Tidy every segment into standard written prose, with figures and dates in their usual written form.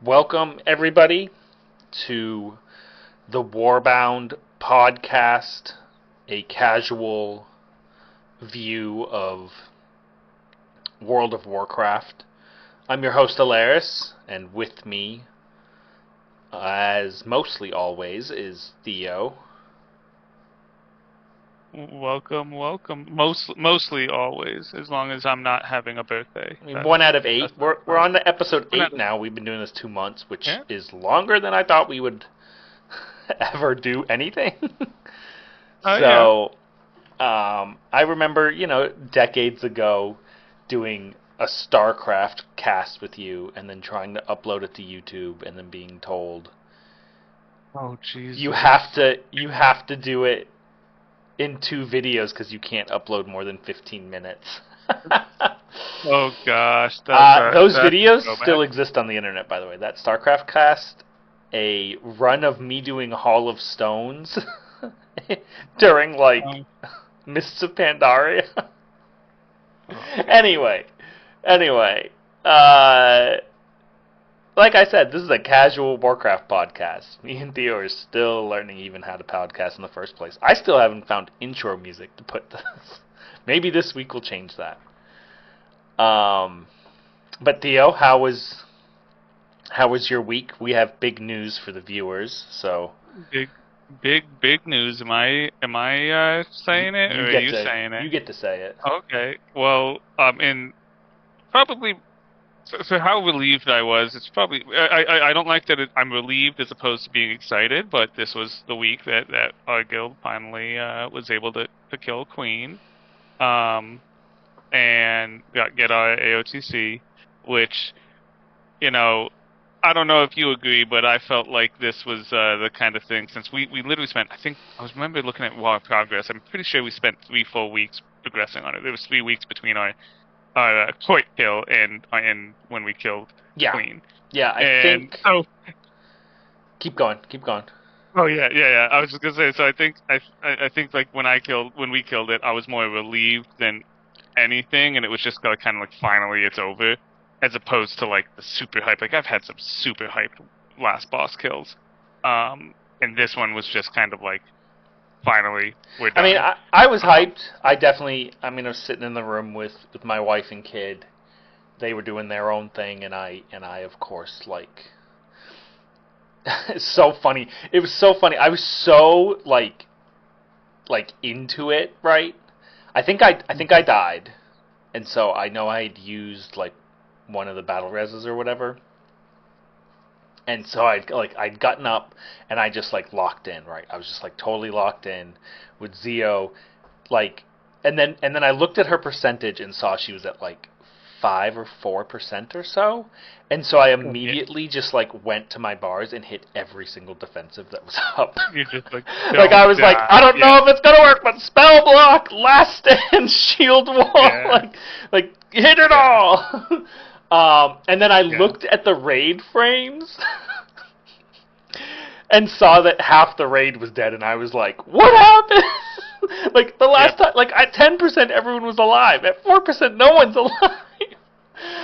Welcome, everybody, to the Warbound podcast, a casual view of World of Warcraft. I'm your host, Aleris, and with me, as mostly always, is Theo. Welcome. Mostly always, as long as I'm not having a birthday. I mean, 1 out of 8. We're on to episode 8 now. We've been doing this 2 months, which is longer than I thought we would ever do anything. I remember, decades ago doing a StarCraft cast with you and then trying to upload it to YouTube and then being told, "Oh, Jesus. You have to do it in 2 videos because you can't upload more than 15 minutes." Oh gosh, those videos still exist on the internet, by the way. That StarCraft cast, a run of me doing Hall of Stones during Mists of Pandaria. Anyway, like I said, this is a casual Warcraft podcast. Me and Theo are still learning even how to podcast in the first place. I still haven't found intro music to put this. Maybe this week will change that. But Theo, how was your week? We have big news for the viewers, so big news. Am I saying it, or are you saying it? You get to say it. Okay. Well, probably. So how relieved I was, it's probably, I don't like that I'm relieved as opposed to being excited, but this was the week that our guild finally was able to kill Queen, and get our AOTC, which, I don't know if you agree, but I felt like this was the kind of thing, since we literally spent, I remember looking at WoW progress, I'm pretty sure we spent 3 full weeks progressing on it. There was 3 weeks between our court kill and when we killed Queen. Yeah, I think. So, keep going. Oh yeah. I was just gonna say. So I think like when we killed it, I was more relieved than anything, and it was just kind of like finally it's over, as opposed to like the super hype. Like I've had some super hyped last boss kills, and this one was just kind of like, finally, we're done. I mean, I was hyped. I was sitting in the room with my wife and kid. They were doing their own thing, and I of course, it's so funny. It was so funny. I was so like into it, right? I think I died, and so I know I had used one of the battle reses or whatever. And so I'd gotten up and I just locked in, right? I was just totally locked in with Zeo, and then I looked at her percentage and saw she was at 5 or 4% or so, and so I immediately just went to my bars and hit every single defensive that was up. You just I was I don't know if it's gonna work, but spell block, last stand, shield wall, hit it all. And then I looked at the raid frames and saw that half the raid was dead, and I was like, what happened? The last time, at 10% everyone was alive. At 4% no one's alive.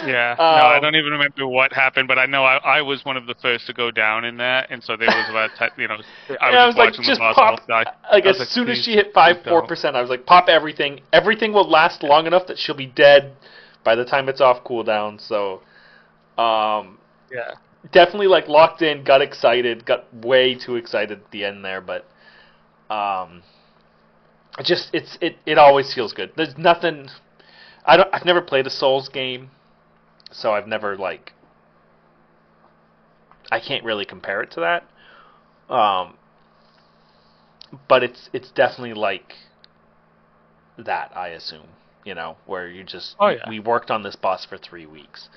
Yeah, no, I don't even remember what happened, but I know I was one of the first to go down in that, and so there was about, I was watching just the pop, die. As soon as she hit 4%, I was like, pop everything. Everything will last long enough that she'll be dead by the time it's off cooldown. So, definitely locked in, got excited, got way too excited at the end there, but it always feels good. There's nothing. I've never played a Souls game, so I've never I can't really compare it to that. But it's definitely that, I assume. Where you just we worked on this boss for 3 weeks,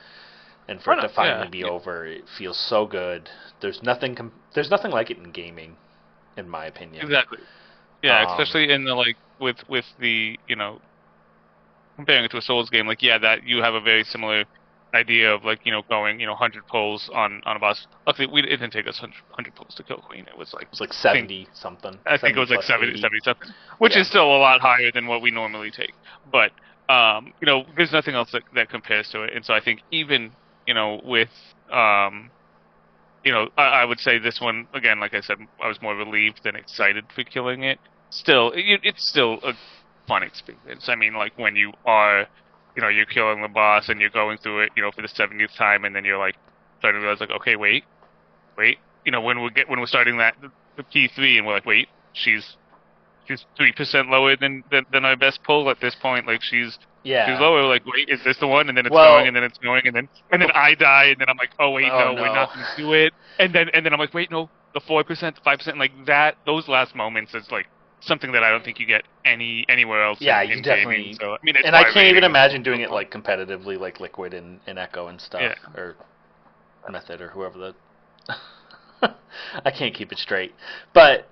and for it to finally be over, it feels so good. There's nothing like it in gaming, in my opinion. Exactly. Yeah, especially in the with the comparing it to a Souls game, that you have a very similar idea of going 100 pulls on a boss. Luckily, it didn't take us 100 pulls to kill Queen. It was 70 something. I think it was 70 something, which is still a lot higher than what we normally take. But there's nothing else that compares to it. And so I think even with I would say this one again. Like I said, I was more relieved than excited for killing it. Still, it's still a fun experience. I mean, like when you are, you're killing the boss and you're going through it, for the 70th time, and then you're like starting to realize, like, okay, wait. When we're starting the P3, and we're like, wait, she's 3% lower than our best pull at this point. Like she's Yeah. lower. Like, wait, is this the one? And then it's Well, going, and then it's going, and then I die, and then I'm like, oh wait, oh no, we're no. not going to do it. And then I'm like, wait, no, the 4%, the 5%, like that. Those last moments is like something that I don't think you get anywhere else Yeah, in you gaming. definitely. So I mean, it's And I why can't even rating is imagine so doing it fun. like competitively, like Liquid and Echo and stuff, Yeah. or Method or whoever the. I can't keep it straight, but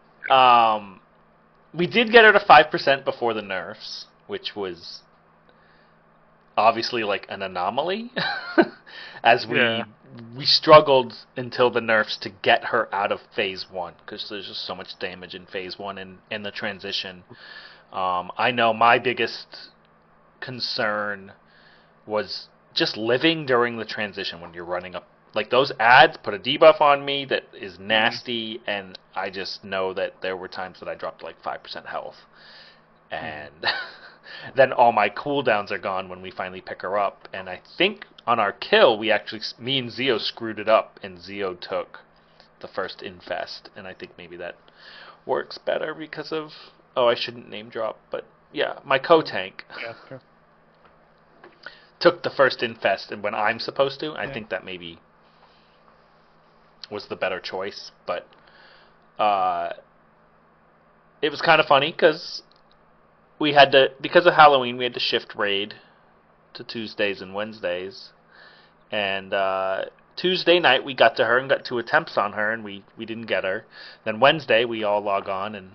we did get her to 5% before the nerfs, which was obviously like an anomaly, as Yeah. we struggled until the nerfs to get her out of phase 1 because there's just so much damage in phase 1 and in the transition. I know my biggest concern was just living during the transition when you're running up. Like those ads put a debuff on me that is nasty, and I just know that there were times that I dropped like 5% health, and then all my cooldowns are gone when we finally pick her up. And I think on our kill, me and Zio screwed it up, and Zio took the first infest, and I think maybe that works better because of. Oh, I shouldn't name drop, but yeah, my co-tank Yeah. Sure. took the first infest, and when I'm supposed to, I Yeah. think that maybe was the better choice. But it was kind of funny because because of Halloween, we had to shift raid to Tuesdays and Wednesdays, and Tuesday night we got to her and got 2 attempts on her, and we didn't get her. Then Wednesday we all log on and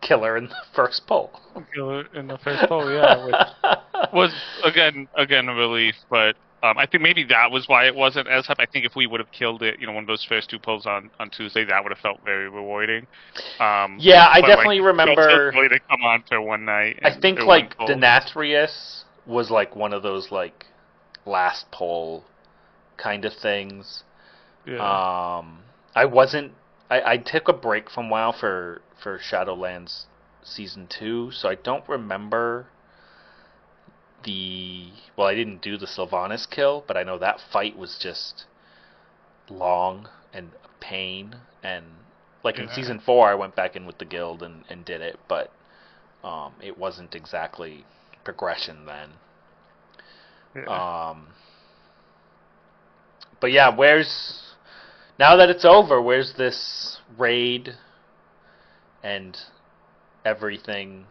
kill her in the first pull. In the first pull, yeah, which was again a relief, but I think maybe that was why it wasn't as hype. I think if we would have killed it, one of those first 2 pulls on Tuesday, that would have felt very rewarding. Yeah, I but, definitely like, remember. Really to come on for one night. I think or like one pull. Denathrius was like one of those like last pull kind of things. Yeah. I wasn't. I took a break from WoW for Shadowlands Season 2, so I don't remember well, I didn't do the Sylvanas kill, but I know that fight was just long and a pain. And like in Yeah. Season 4, I went back in with the guild and did it, but it wasn't exactly progression then. Yeah. But yeah, now that it's over, where's this raid and everything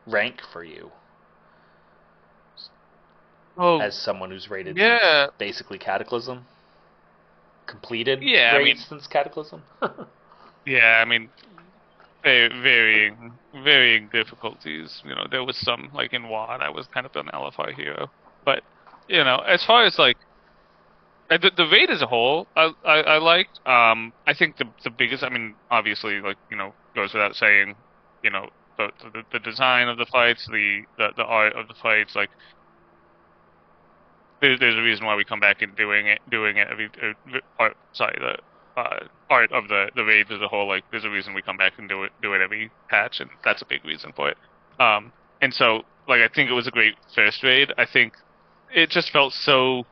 rank for you? Oh, As someone who's rated yeah. since basically Cataclysm? Completed Yeah, I raids mean, since Cataclysm? yeah, I mean, varying difficulties. There was some, like in WoD, I was kind of an LFR hero. But, as far as like, the raid as a whole, I liked. I think the biggest, I mean, obviously, like, goes without saying, the design of the fights, the art of the fights, like, there's a reason why we come back and doing it every sorry, the art of the raids as a whole. Like, there's a reason we come back and do it every patch, and that's a big reason for it. And so, like, I think it was a great first raid. I think it just felt so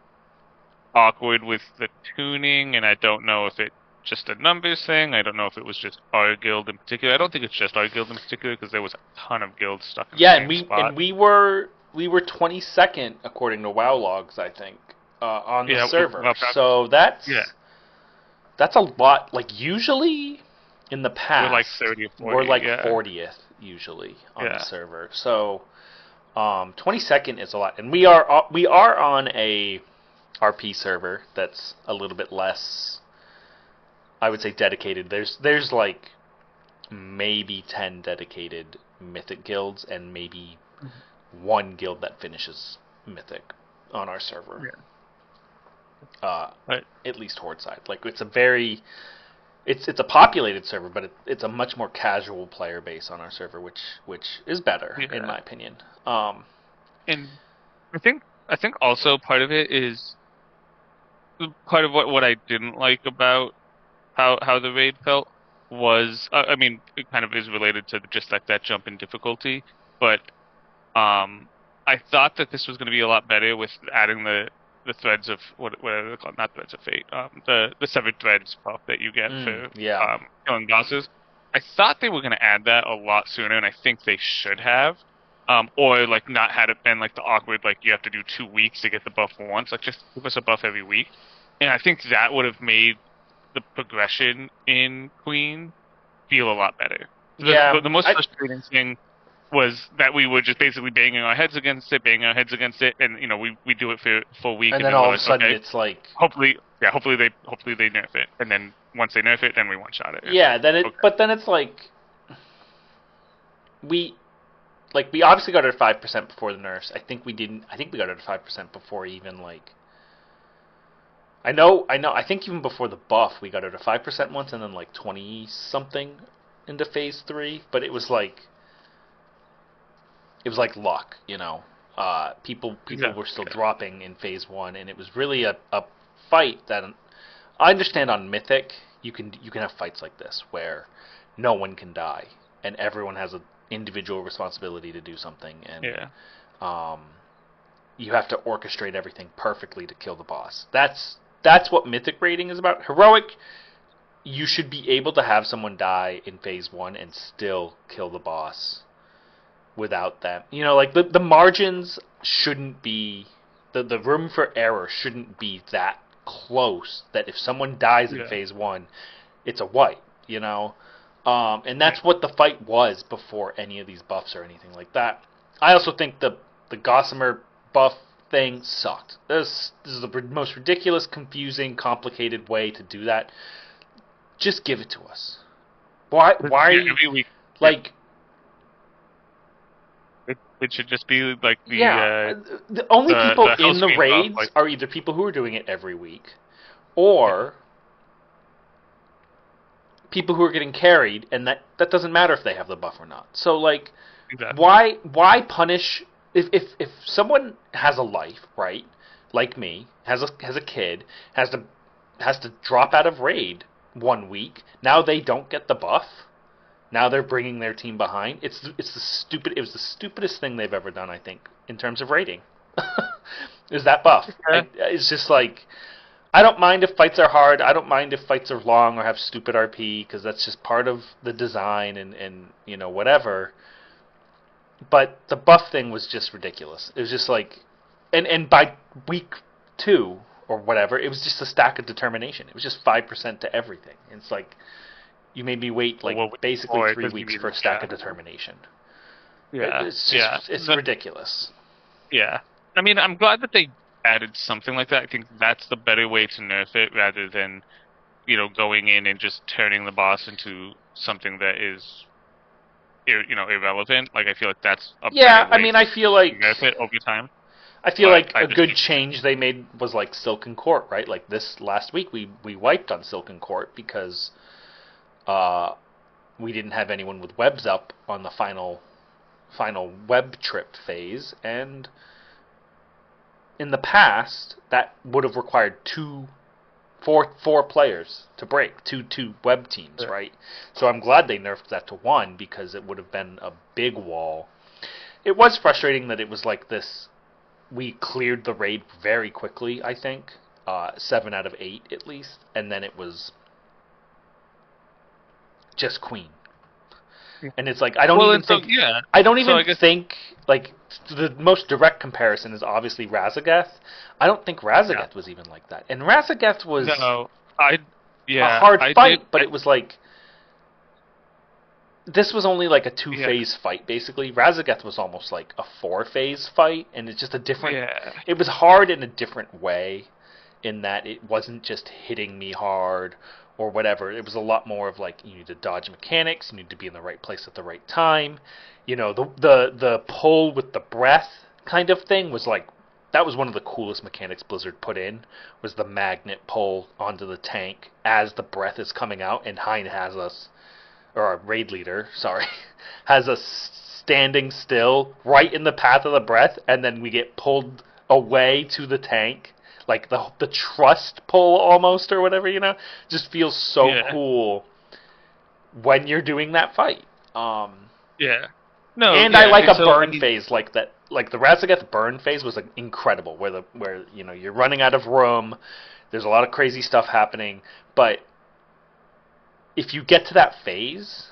awkward with the tuning, and I don't know if it just a numbers thing. I don't know if it was just our guild in particular. I don't think it's just our guild in particular, because there was a ton of guilds stuck in the Yeah, same spot. we were 22nd according to WoW logs, I think, on the server. So that's a lot. Like usually in the past, we're like 30 or 40. We're like 40th usually on the server. So 22nd is a lot, and we are on a RP server that's a little bit less, I would say, dedicated. There's like maybe 10 dedicated Mythic guilds and maybe one guild that finishes Mythic on our server. Right. At least Horde side. Like it's a populated server, but it's a much more casual player base on our server, which is better in my opinion. And I think also part of it is part of what I didn't like about how the raid felt was, I mean, it kind of is related to just that jump in difficulty, but um, I thought that this was going to be a lot better with adding the threads of what are they called? Not threads of fate. The severed threads buff that you get for Yeah. killing bosses. I thought they were going to add that a lot sooner, and I think they should have. Or like not had it been like the awkward like you have to do 2 weeks to get the buff once. Like just give us a buff every week, and I think that would have made the progression in Queen feel a lot better. Yeah. The most frustrating thing was that we were just basically banging our heads against it, and we do it for a full week, And then all of a sudden okay, it's like, hopefully they nerf it, and then once they nerf it, then we one shot it. yeah. Then it, okay. but then it's like we obviously got it at 5% before the nerfs. I think we didn't. I think we got it at 5% before even like. I know. I think even before the buff, we got it at 5% once, and then like 20 something into phase 3. But it was like luck, you know. People Exactly. were still dropping in phase 1, and it was really a fight that I understand on Mythic. You can have fights like this where no one can die, and everyone has an individual responsibility to do something, and you have to orchestrate everything perfectly to kill the boss. That's what Mythic raiding is about. Heroic, you should be able to have someone die in phase 1 and still kill the boss without them. You know, like the margins shouldn't be the room for error shouldn't be that close that if someone dies in phase 1, it's a wipe, you know? And that's what the fight was before any of these buffs or anything like that. I also think the Gossamer buff thing sucked. This is the most ridiculous, confusing, complicated way to do that. Just give it to us. Why are you like? It should just be like the only people in the raids are either people who are doing it every week, or people who are getting carried, and that doesn't matter if they have the buff or not. So like, why punish if someone has a life, right? Like me, has a kid, has to drop out of raid 1 week. Now they don't get the buff. Now they're bringing their team behind. It was the stupidest thing they've ever done, I think, in terms of raiding. Is that buff? It's just like, I don't mind if fights are hard. I don't mind if fights are long or have stupid RP, because that's just part of the design and you know, whatever. But the buff thing was just ridiculous. It was just like, and by week 2 or whatever, it was just a stack of determination. It was just 5% to everything. It's like, you made me wait basically 3 weeks for a stack of determination. Yeah, it's ridiculous. Yeah, I mean, I'm glad that they added something like that. I think that's the better way to nerf it, rather than going in and just turning the boss into something that is irrelevant. Like, I feel like that's a better way I mean, I feel like nerf it over time. I feel like a good change they made was like Silken Court, right? Like this last week, we wiped on Silken Court because we didn't have anyone with webs up on the final web trip phase, and in the past that would have required four players to break two web teams, right? So I'm glad they nerfed that to 1, because it would have been a big wall. It was frustrating that it was like this. We cleared the raid very quickly, I think, 7 out of 8 at least, and then it was just Queen. And it's like, I don't even think like the most direct comparison is obviously Razageth. I don't think Razageth was even like that. And Razageth was a hard fight, but it was like, this was only like a 2-phase fight basically. Razageth was almost like a 4-phase fight, and it's just a different. It was hard in a different way, in that it wasn't just hitting me hard or whatever. It was a lot more of like, you need to dodge mechanics, you need to be in the right place at the right time. You know, the pull with the breath kind of thing was like, that was one of the coolest mechanics Blizzard put in, was the magnet pull onto the tank as the breath is coming out, and Hein has us, or our raid leader, sorry, has us standing still right in the path of the breath, and then we get pulled away to the tank. like the trust pull almost or whatever, just feels so cool when you're doing that fight. Yeah. No, and I like a burn phase like that. Like the Razageth burn phase was incredible, where you're running out of room. There's a lot of crazy stuff happening, but if you get to that phase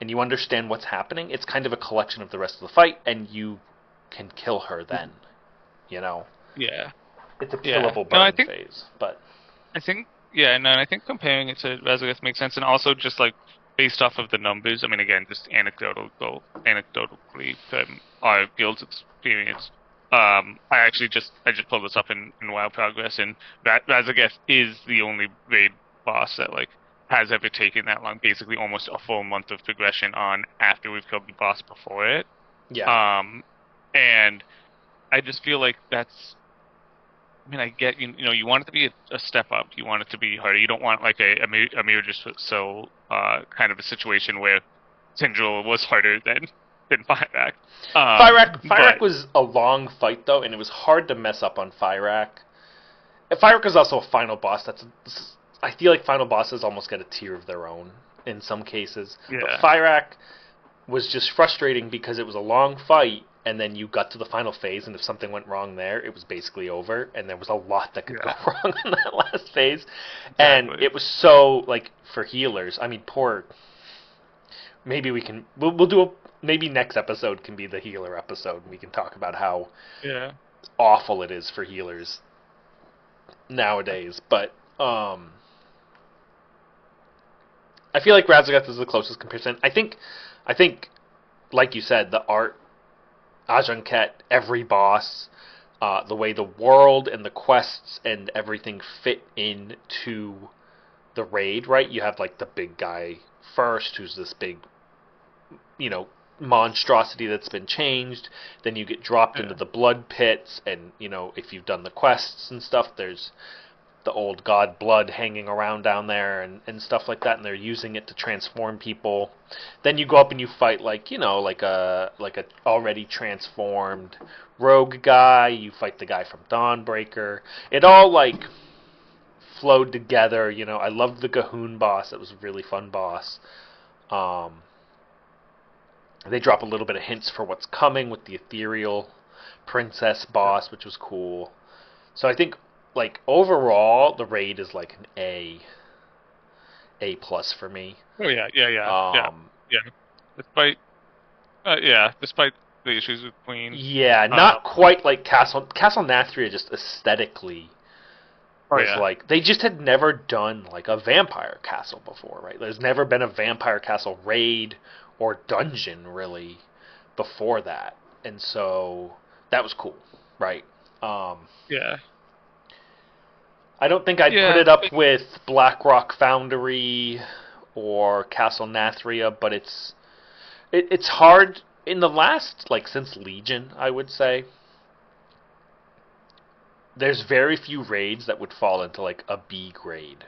and you understand what's happening, it's kind of a collection of the rest of the fight, and you can kill her then. Yeah. It's a killable burn phase, but I think and I think comparing it to Razageth makes sense, and also just like based off of the numbers. I mean, again, just anecdotally from our guild's experience. I just pulled this up in WoW Progress, and Razageth is the only raid boss that like has ever taken that long, basically almost a full month of progression on after we've killed the boss before it. Yeah. And I just feel like that's. I mean, I get you want it to be a step up. You want it to be harder. You don't want like a mirror just so kind of a situation where Tindril was harder than Fyrak. Fyrak was a long fight though, and it was hard to mess up on Fyrak. Fyrak is also a final boss. I feel like final bosses almost get a tier of their own in some cases. Yeah. But Fyrak was just frustrating because it was a long fight, and then you got to the final phase, and if something went wrong there, it was basically over, and there was a lot that could go wrong in that last phase. Exactly. And it was so, like, for healers, I mean, maybe we'll do maybe next episode can be the healer episode, and we can talk about how awful it is for healers nowadays, but, I feel like Razageth is the closest comparison. I think, like you said, the art, Ajanket, every boss, the way the world and the quests and everything fit into the raid, right? You have like the big guy first, who's this big, monstrosity that's been changed. Then you get dropped into the blood pits, and if you've done the quests and stuff, there's the old god blood hanging around down there and stuff like that, and they're using it to transform people. Then you go up and you fight like a already transformed rogue guy. You fight the guy from Dawnbreaker. It all like flowed together. I loved the Gahoon boss. It was a really fun boss. They drop a little bit of hints for what's coming with the ethereal princess boss, which was cool. So I think, like, overall, the raid is like an A+ for me. Oh yeah. Despite the issues with Queen. Yeah, not quite like Castle Nathria. Just aesthetically, like they just had never done like a vampire castle before, right? There's never been a vampire castle raid or dungeon really before that, and so that was cool, right? I don't think I'd put it up with Blackrock Foundry or Castle Nathria, but it's hard in the last, like, since Legion, I would say. There's very few raids that would fall into like a B grade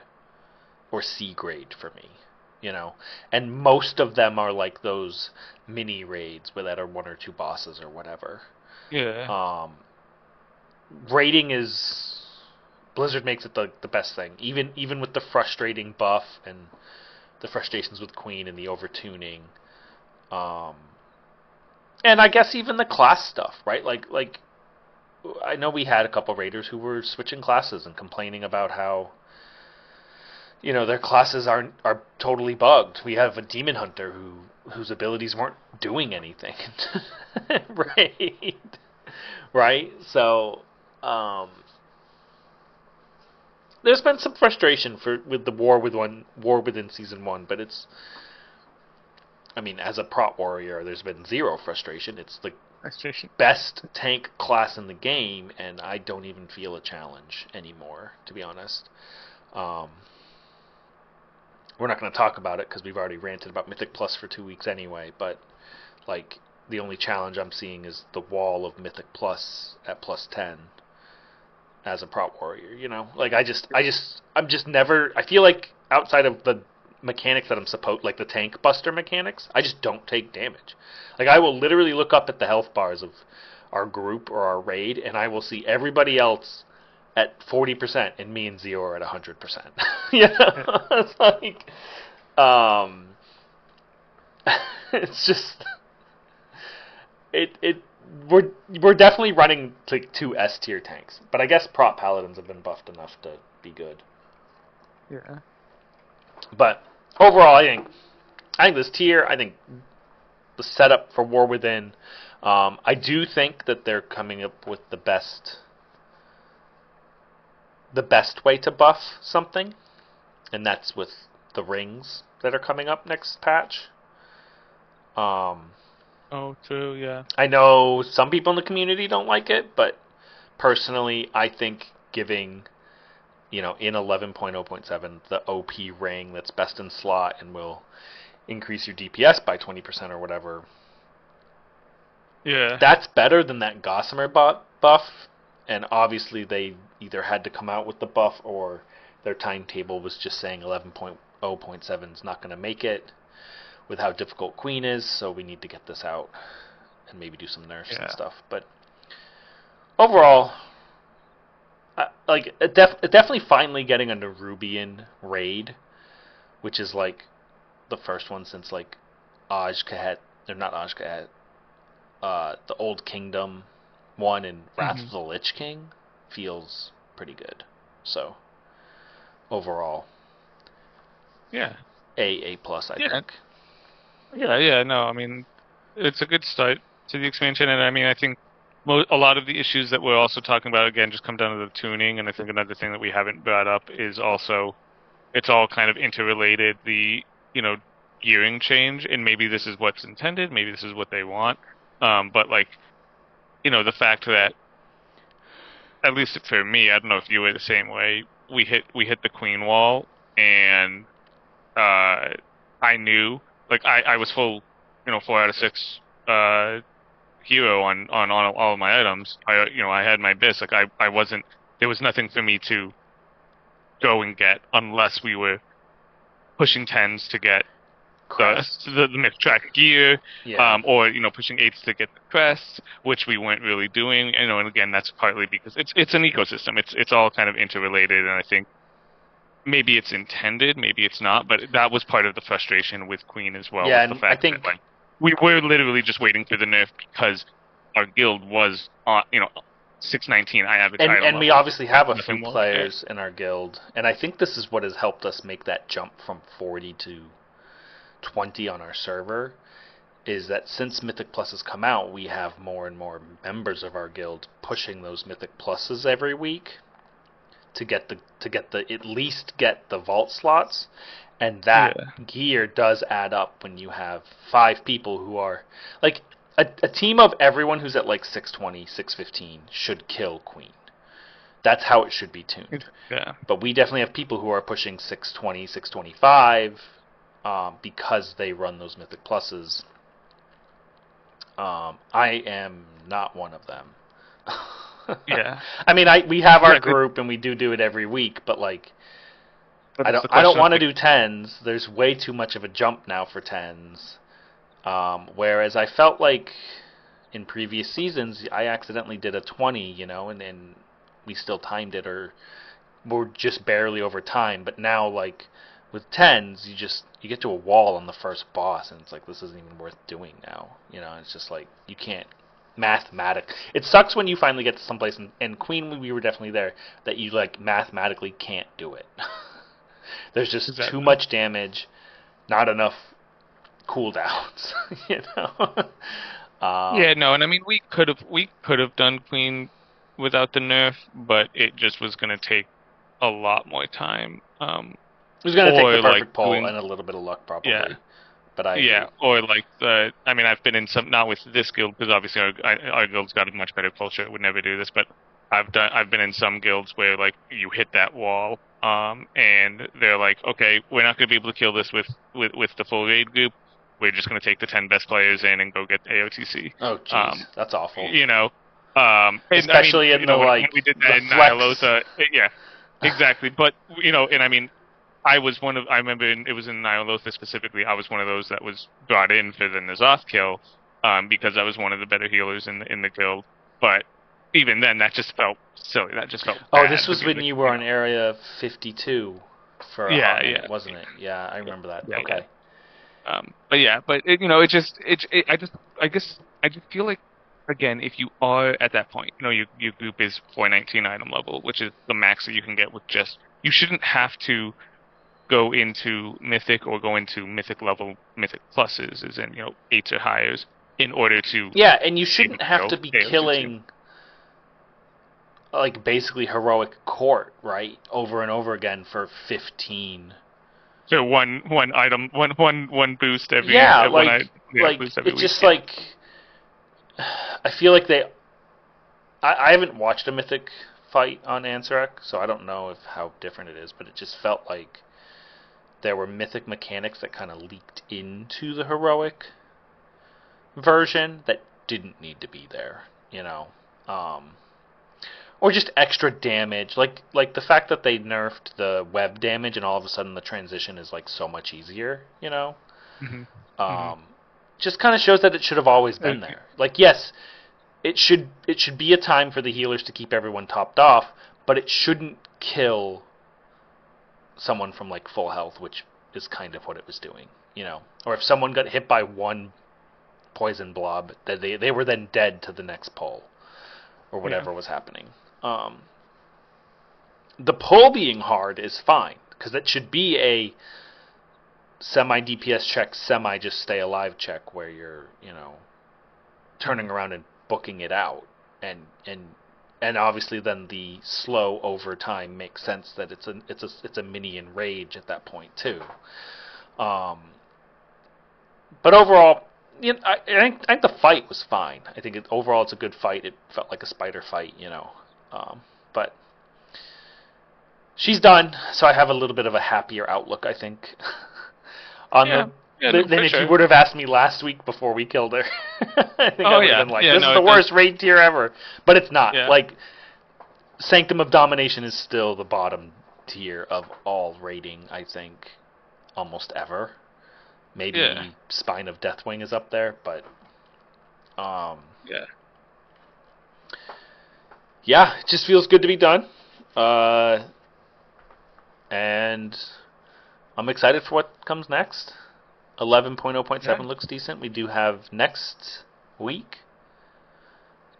or C grade for me, and most of them are like those mini raids where that are one or two bosses or whatever. Raiding is. Blizzard makes it the best thing, even with the frustrating buff and the frustrations with Queen and the overtuning, and I guess even the class stuff, right? Like I know we had a couple raiders who were switching classes and complaining about how their classes are totally bugged. We have a demon hunter whose abilities weren't doing anything, right? So. There's been some frustration with the war within season 1, but it's. I mean, as a prot warrior, there's been zero frustration. It's the best tank class in the game, and I don't even feel a challenge anymore, to be honest. We're not going to talk about it because we've already ranted about Mythic Plus for 2 weeks anyway. But like, the only challenge I'm seeing is the wall of Mythic Plus at +10. As a prot warrior, like I'm just never. I feel like outside of the mechanics that I'm supposed, like the tank buster mechanics, I just don't take damage. Like I will literally look up at the health bars of our group or our raid, and I will see everybody else at 40%, and me and Zio are at 100%. You know, it's like, it's just, we're definitely running like 2 S tier tanks, but I guess prop paladins have been buffed enough to be good. Yeah. But overall, I think this tier, I think the setup for War Within, I do think that they're coming up with the best way to buff something, and that's with the rings that are coming up next patch. Oh, true, yeah. I know some people in the community don't like it, but personally, I think giving, in 11.0.7, the OP ring that's best in slot and will increase your DPS by 20% or whatever. Yeah. That's better than that Gossamer buff, and obviously they either had to come out with the buff or their timetable was just saying 11.0.7 is not going to make it with how difficult Queen is, so we need to get this out and maybe do some nerfs and stuff. But overall, definitely finally getting a Nerubian raid, which is like the first one since like Aj-Kahet, or not Aj-Kahet, the Old Kingdom one in Wrath of the Lich King feels pretty good. So overall, A plus I think. Yeah, no, I mean, it's a good start to the expansion, and I mean, I think a lot of the issues that we're also talking about, again, just come down to the tuning, and I think another thing that we haven't brought up is also, it's all kind of interrelated, the, gearing change, and maybe this is what's intended, maybe this is what they want, but like, the fact that, at least for me, I don't know if you were the same way, we hit the Queen wall, and I knew, like, I was full, 4 out of 6 hero on all of my items. I had my bis. Like, I wasn't, there was nothing for me to go and get unless we were pushing 10s to get the mid-track gear, or pushing 8s to get the crests, which we weren't really doing. And again, that's partly because it's an ecosystem. It's all kind of interrelated, and I think maybe it's intended, maybe it's not, but that was part of the frustration with Queen as well. Yeah, was the fact I think that, like, we were literally just waiting for the nerf because our guild was on, 619 average item and we level. obviously have a few players in our guild, and I think this is what has helped us make that jump from 40 to 20 on our server, is that since Mythic Plus has come out, we have more and more members of our guild pushing those Mythic Pluses every week to at least get the vault slots, and that gear does add up when you have 5 people who are like a team of everyone who's at like 620, 615 should kill Queen. That's how it should be tuned. Yeah. But we definitely have people who are pushing 620, 625 because they run those Mythic Pluses. I am not one of them. Yeah. I mean, we have our group and we do it every week, but like, I don't want to do 10s. There's way too much of a jump now for 10s. Whereas I felt like in previous seasons I accidentally did a 20, and we still timed it, or we're just barely over time. But now, like with 10s, you get to a wall on the first boss, and it's like, this isn't even worth doing now. It's just like you can't. It sucks when you finally get to someplace, and Queen, we were definitely there, that you like mathematically can't do it. There's just too much damage, not enough cooldowns. Yeah, no, and I mean we could have done Queen without the nerf, but it just was going to take a lot more time. It was going to take the perfect pull and a little bit of luck, probably. Yeah. But or like I mean, I've been in some, not with this guild because obviously our guild's got a much better culture. It would never do this, but I've been in some guilds where like you hit that wall, and they're like, okay, we're not going to be able to kill this with the full raid group. We're just going to take the 10 best players in and go get AOTC. Oh, jeez, that's awful. I Especially mean, in the when we did that in Nyalotha, yeah, exactly. But and I mean, I remember it was in Nyalotha specifically, I was one of those that was brought in for the N'Zoth kill, because I was one of the better healers in the guild. But, even then, that just felt silly. That just felt Oh, bad this was to be when like, you were on Area 52 for a hot minute, wasn't it? Yeah, I remember that. Yeah, Okay. But I guess I just feel like, again, if you are at that point, your group is 419 item level, which is the max that you can get with you shouldn't have to go into Mythic or go into Mythic level, Mythic pluses, as in, 8s or higher, in order to... Yeah, and you shouldn't have to be AO22. killing, like, basically heroic court, right? Over and over again for 15. So one item, one boost every... Yeah, boost every it's week. just like... I feel like I haven't watched a Mythic fight on Ansarek, so I don't know how different it is, but it just felt like there were Mythic mechanics that kind of leaked into the heroic version that didn't need to be there, or just extra damage, like the fact that they nerfed the web damage and all of a sudden the transition is like so much easier, just kind of shows that it should have always been there. Like, yes, it should be a time for the healers to keep everyone topped off, but it shouldn't kill someone from like full health, which is kind of what it was doing, or if someone got hit by one poison blob, that they were then dead to the next pull or whatever was happening. The pull being hard is fine because it should be a semi DPS check, semi just stay alive check where you're turning around and booking it out, and obviously then the slow over time makes sense that it's a mini enrage at that point too. But overall, I think the fight was fine. I think overall it's a good fight. It felt like a spider fight, but she's done, so I have a little bit of a happier outlook, I think, than if you would have asked me last week before we killed her. I think I would have been like, this is the worst raid tier ever. But it's not. Yeah. Like, Sanctum of Domination is still the bottom tier of all raiding, I think, almost ever. Maybe Spine of Deathwing is up there, but... Yeah, it just feels good to be done. And I'm excited for what comes next. 11.0.7 looks decent. We do have next week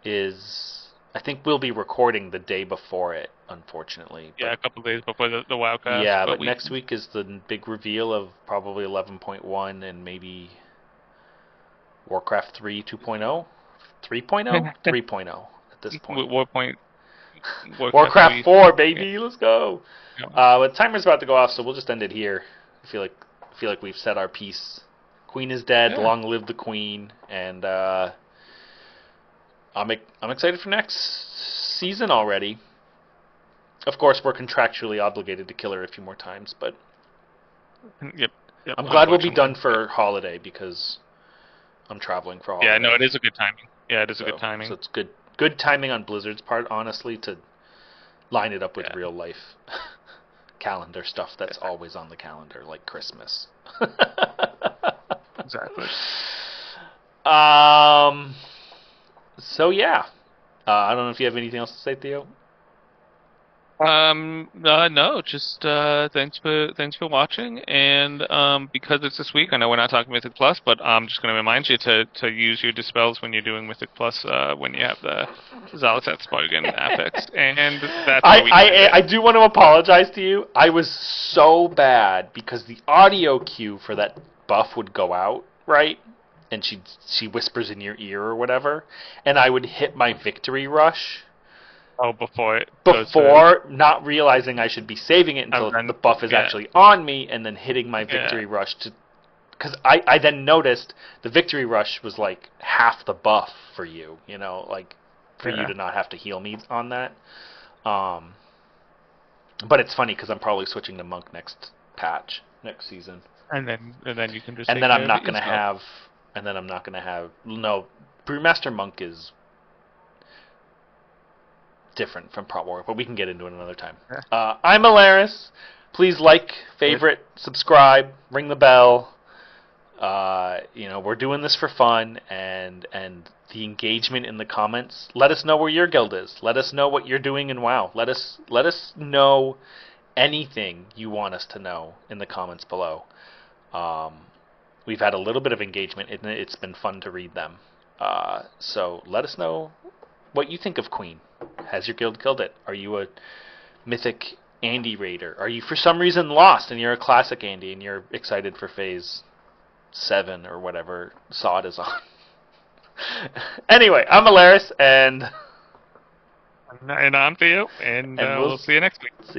I think we'll be recording the day before it, unfortunately. Yeah, a couple of days before the WoWcast. Yeah, but next week is the big reveal of probably 11.1 and maybe Warcraft 3 2.0? 3.0? 3.0 at this point. Warcraft 4, baby, let's go. Yeah. But timer's about to go off, so we'll just end it here. I feel like we've said our piece. Queen is dead. Yeah. Long live the Queen, and I'm excited for next season already. Of course, we're contractually obligated to kill her a few more times, but yep. I'm glad we'll be done for holiday because I'm traveling for holiday. Yeah, no, it is a good timing. Yeah, it is a good timing. So it's good timing on Blizzard's part, honestly, to line it up with real life calendar stuff that's always on the calendar, like Christmas. Exactly. So yeah, I don't know if you have anything else to say, Theo. No, just thanks for watching, and because it's this week, I know we're not talking Mythic Plus, but I'm just going to remind you to use your dispels when you're doing Mythic Plus when you have the Zalatath's bargain affix, and that's I do want to apologize to you. I was so bad because the audio cue for that buff would go out, right? And she whispers in your ear or whatever, and I would hit my victory rush. Oh, before not realizing I should be saving it until the buff is actually on me, and then hitting my victory rush because I then noticed the victory rush was like half the buff for you, like for you to not have to heal me on that. But it's funny because I'm probably switching to monk next season, and then you can just. And then I'm not gonna have. No, Brewmaster Monk is different from Prot Warrior, but we can get into it another time. I'm Aleris. Please like, favorite, subscribe, ring the bell. We're doing this for fun, and the engagement in the comments. Let us know where your guild is. Let us know what you're doing in WoW. Let us know anything you want us to know in the comments below. We've had a little bit of engagement, and it's been fun to read them. So let us know what you think of Queen. Has your guild killed it? Are you a mythic Andy raider? Are you for some reason lost and you're a classic Andy and you're excited for phase 7 or whatever Sod is on? Anyway, I'm Aleris, and I'm Theo, and we'll see you next week. See